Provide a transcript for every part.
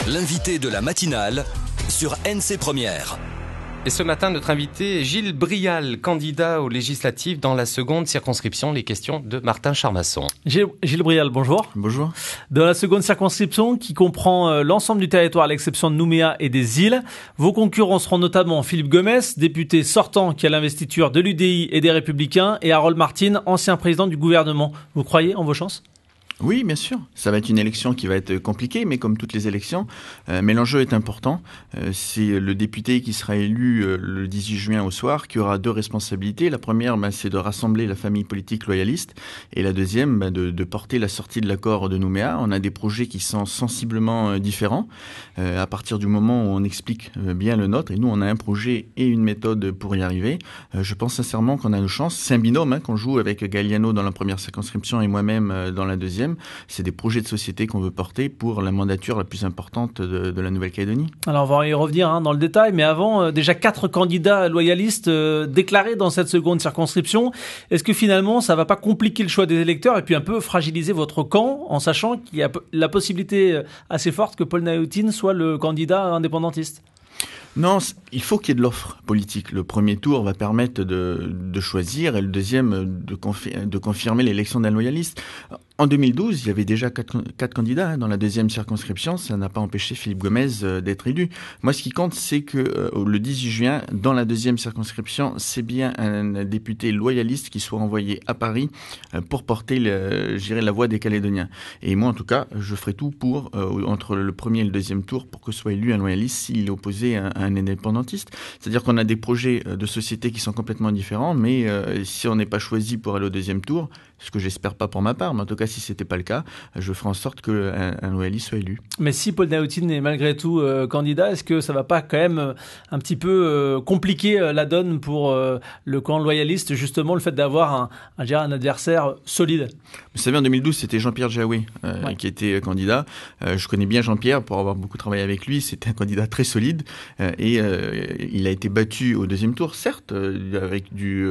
L'invité de la matinale sur NC Première. Et ce matin, notre invité est Gilles Brial, candidat aux législatives dans la seconde circonscription. Les questions de Martin Charmasson. Gilles Brial, bonjour. Bonjour. Dans la seconde circonscription, qui comprend l'ensemble du territoire à l'exception de Nouméa et des îles, vos concurrents seront notamment Philippe Gomes, député sortant qui a l'investiture de l'UDI et des Républicains, et Harold Martin, ancien président du gouvernement. Vous croyez en vos chances ? Oui, bien sûr. Ça va être une élection qui va être compliquée, mais comme toutes les élections, mais l'enjeu est important. C'est le député qui sera élu le 18 juin au soir qui aura deux responsabilités. La première, c'est de rassembler la famille politique loyaliste, et la deuxième, de porter la sortie de l'accord de Nouméa. On a des projets qui sont sensiblement différents à partir du moment où on explique bien le nôtre. Et nous, on a un projet et une méthode pour y arriver. Je pense sincèrement qu'on a nos chances. C'est un binôme qu'on joue avec Galliano dans la première circonscription et moi-même dans la deuxième. C'est des projets de société qu'on veut porter pour la mandature la plus importante de la Nouvelle-Calédonie. Alors on va y revenir dans le détail, mais avant, déjà 4 candidats loyalistes déclarés dans cette seconde circonscription. Est-ce que finalement ça va pas compliquer le choix des électeurs et puis un peu fragiliser votre camp en sachant qu'il y a la possibilité assez forte que Paul Naoutine soit le candidat indépendantiste ? Non, il faut qu'il y ait de l'offre politique. Le premier tour va permettre de choisir et le deuxième de confirmer l'élection d'un loyaliste. En 2012, il y avait déjà quatre candidats dans la deuxième circonscription. Ça n'a pas empêché Philippe Gomes d'être élu. Moi, ce qui compte, c'est que le 18 juin, dans la deuxième circonscription, c'est bien un député loyaliste qui soit envoyé à Paris pour porter la voix des Calédoniens. Et moi, en tout cas, je ferai tout pour, entre le premier et le deuxième tour, pour que soit élu un loyaliste s'il est opposé à un indépendantiste. C'est-à-dire qu'on a des projets de société qui sont complètement différents, mais si on n'est pas choisi pour aller au deuxième tour, ce que j'espère pas pour ma part, mais en tout cas, si c'était pas le cas, je ferai en sorte qu'un loyaliste soit élu. Mais si Paul Naoutine est malgré tout candidat, est-ce que ça va pas quand même un petit peu compliquer la donne pour le camp loyaliste, justement, le fait d'avoir un adversaire solide ? Vous savez, en 2012, c'était Jean-Pierre Jaoué qui était candidat. Je connais bien Jean-Pierre pour avoir beaucoup travaillé avec lui. C'était un candidat très solide et il a été battu au deuxième tour, certes, avec du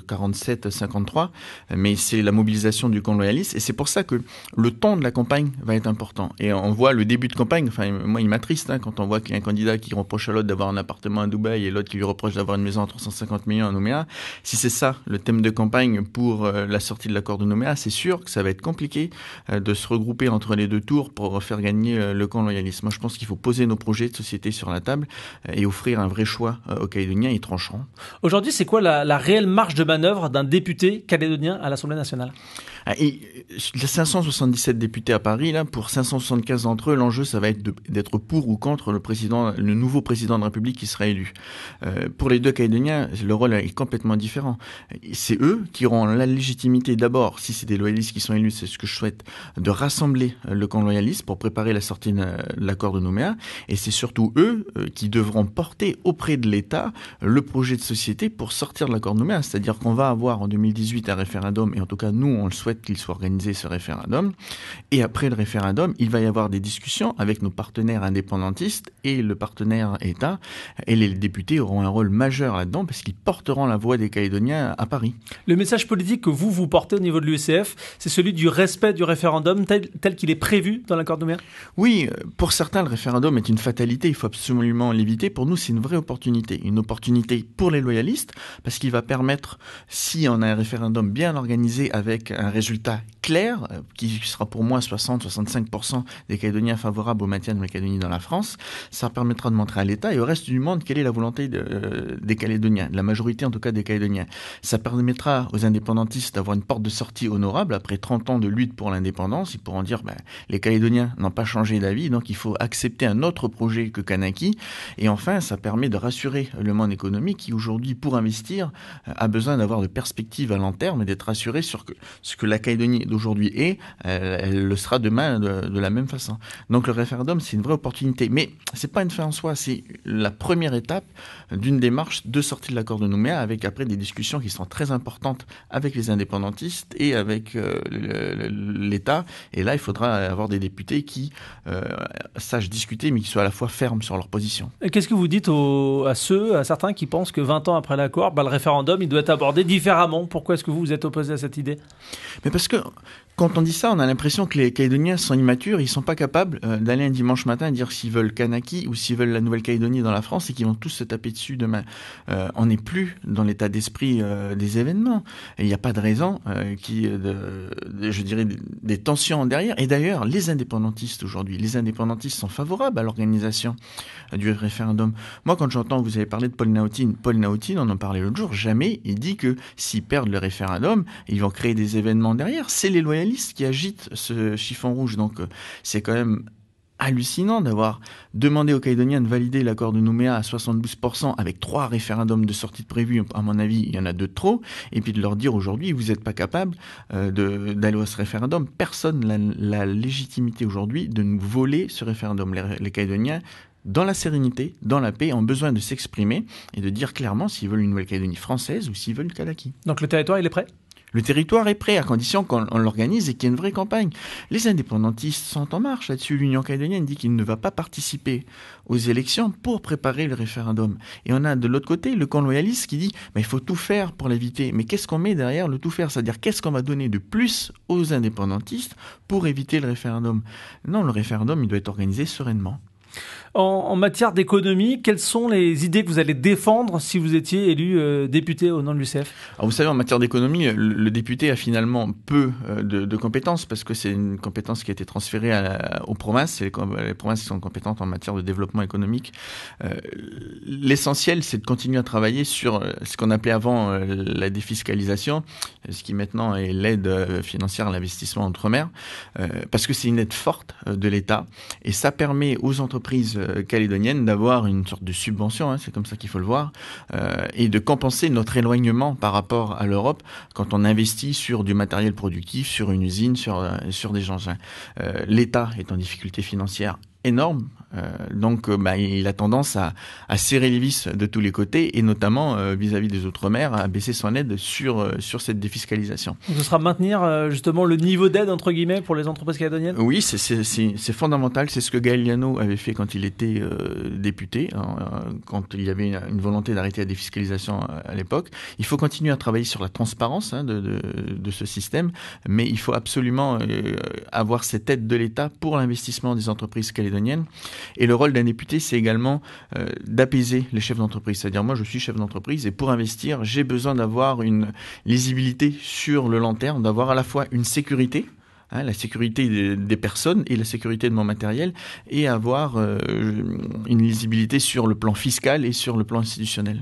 47-53, mais c'est la mobilisation du camp loyaliste et c'est pour ça que le ton de la campagne va être important. Et on voit le début de campagne, enfin moi il m'attriste quand on voit qu'il y a un candidat qui reproche à l'autre d'avoir un appartement à Dubaï et l'autre qui lui reproche d'avoir une maison à 350 millions à Nouméa. Si c'est ça le thème de campagne pour la sortie de l'accord de Nouméa, c'est sûr que ça va être compliqué de se regrouper entre les deux tours pour faire gagner le camp loyaliste. Moi je pense qu'il faut poser nos projets de société sur la table et offrir un vrai choix aux Calédoniens, ils trancheront. Aujourd'hui, c'est quoi la réelle marge de manœuvre d'un député calédonien à l'Assemblée nationale ? Et il y a 577 députés à Paris, là, pour 575 d'entre eux, l'enjeu, ça va être d'être pour ou contre le nouveau président de République qui sera élu. Pour les deux Calédoniens, le rôle est complètement différent. C'est eux qui auront la légitimité, d'abord, si c'est des loyalistes qui sont élus, c'est ce que je souhaite, de rassembler le camp loyaliste pour préparer la sortie de l'accord de Nouméa. Et c'est surtout eux qui devront porter auprès de l'État le projet de société pour sortir de l'accord de Nouméa. C'est-à-dire qu'on va avoir en 2018 un référendum, et en tout cas, nous, on le souhaite qu'il soit organisé ce référendum. Et après le référendum, il va y avoir des discussions avec nos partenaires indépendantistes et le partenaire État. Et les députés auront un rôle majeur là-dedans parce qu'ils porteront la voix des Calédoniens à Paris. Le message politique que vous portez au niveau de l'UECF, c'est celui du respect du référendum tel qu'il est prévu dans l'accord de Nouméa ? Oui, pour certains, le référendum est une fatalité. Il faut absolument l'éviter. Pour nous, c'est une vraie opportunité. Une opportunité pour les loyalistes parce qu'il va permettre, si on a un référendum bien organisé avec un résultat clair, qui sera pour moi 60-65% des Calédoniens favorables au maintien de la Calédonie dans la France, ça permettra de montrer à l'État et au reste du monde quelle est la volonté des Calédoniens, de la majorité en tout cas des Calédoniens. Ça permettra aux indépendantistes d'avoir une porte de sortie honorable après 30 ans de lutte pour l'indépendance. Ils pourront dire les Calédoniens n'ont pas changé d'avis, donc il faut accepter un autre projet que Kanaki. Et enfin, ça permet de rassurer le monde économique qui aujourd'hui, pour investir, a besoin d'avoir de perspectives à long terme et d'être rassuré sur ce que la Calédonie d'aujourd'hui est, elle le sera demain de la même façon. Donc le référendum, c'est une vraie opportunité. Mais c'est pas une fin en soi, c'est la première étape d'une démarche de sortie de l'accord de Nouméa avec après des discussions qui sont très importantes avec les indépendantistes et avec l'État. Et là, il faudra avoir des députés qui sachent discuter mais qui soient à la fois fermes sur leur position. Et qu'est-ce que vous dites à certains qui pensent que 20 ans après l'accord, le référendum, il doit être abordé différemment ? Pourquoi est-ce que vous êtes opposé à cette idée ? Mais parce que Quand on dit ça, on a l'impression que les Calédoniens sont immatures, ils sont pas capables d'aller un dimanche matin et dire s'ils veulent Kanaki ou s'ils veulent la Nouvelle-Calédonie dans la France et qu'ils vont tous se taper dessus demain. On n'est plus dans l'état d'esprit des événements. Et il n'y a pas de raison je dirais, des tensions derrière. Et d'ailleurs, les indépendantistes aujourd'hui, les indépendantistes sont favorables à l'organisation du référendum. Moi, quand j'entends, vous avez parlé de Paul Nautine, on en parlait l'autre jour, jamais il dit que s'ils perdent le référendum, ils vont créer des événements derrière. C'est les loyalistes qui agitent ce chiffon rouge. Donc, c'est quand même hallucinant d'avoir demandé aux Calédoniens de valider l'accord de Nouméa à 72% avec 3 référendums de sortie de prévus. À mon avis, il y en a 2 de trop. Et puis de leur dire aujourd'hui, vous n'êtes pas capable d'aller à ce référendum. Personne n'a la légitimité aujourd'hui de nous voler ce référendum. Les Calédoniens, dans la sérénité, dans la paix, ont besoin de s'exprimer et de dire clairement s'ils veulent une Nouvelle-Calédonie française ou s'ils veulent Kanaki. Donc le territoire, il est prêt ? Le territoire est prêt à condition qu'on l'organise et qu'il y ait une vraie campagne. Les indépendantistes sont en marche là-dessus. L'Union calédonienne dit qu'il ne va pas participer aux élections pour préparer le référendum. Et on a de l'autre côté le camp loyaliste qui dit mais il faut tout faire pour l'éviter. Mais qu'est-ce qu'on met derrière le tout faire ? C'est-à-dire qu'est-ce qu'on va donner de plus aux indépendantistes pour éviter le référendum ? Non, le référendum, il doit être organisé sereinement. En matière d'économie, quelles sont les idées que vous allez défendre si vous étiez élu député au nom de l'UCF ? Alors vous savez, en matière d'économie, le député a finalement peu de compétences parce que c'est une compétence qui a été transférée aux provinces. Et les provinces qui sont compétentes en matière de développement économique. L'essentiel, c'est de continuer à travailler sur ce qu'on appelait avant la défiscalisation, ce qui maintenant est l'aide financière à l'investissement outre-mer, parce que c'est une aide forte de l'État et ça permet aux entreprises calédonienne d'avoir une sorte de subvention, c'est comme ça qu'il faut le voir, et de compenser notre éloignement par rapport à l'Europe quand on investit sur du matériel productif, sur une usine, sur des engins. L'État est en difficulté financière énorme, donc il a tendance à serrer les vis de tous les côtés et notamment vis-à-vis des Outre-mer à baisser son aide sur cette défiscalisation. Donc ce sera maintenir justement le niveau d'aide entre guillemets pour les entreprises calédoniennes ? Oui, c'est fondamental, c'est ce que Gaël Liano avait fait quand il était député, quand il y avait une volonté d'arrêter la défiscalisation à l'époque. Il faut continuer à travailler sur la transparence de ce système, mais il faut absolument avoir cette aide de l'État pour l'investissement des entreprises calédoniennes. Et le rôle d'un député, c'est également d'apaiser les chefs d'entreprise. C'est-à-dire, moi, je suis chef d'entreprise et pour investir, j'ai besoin d'avoir une lisibilité sur le long terme, d'avoir à la fois une sécurité, la sécurité des personnes et la sécurité de mon matériel, et avoir une lisibilité sur le plan fiscal et sur le plan institutionnel.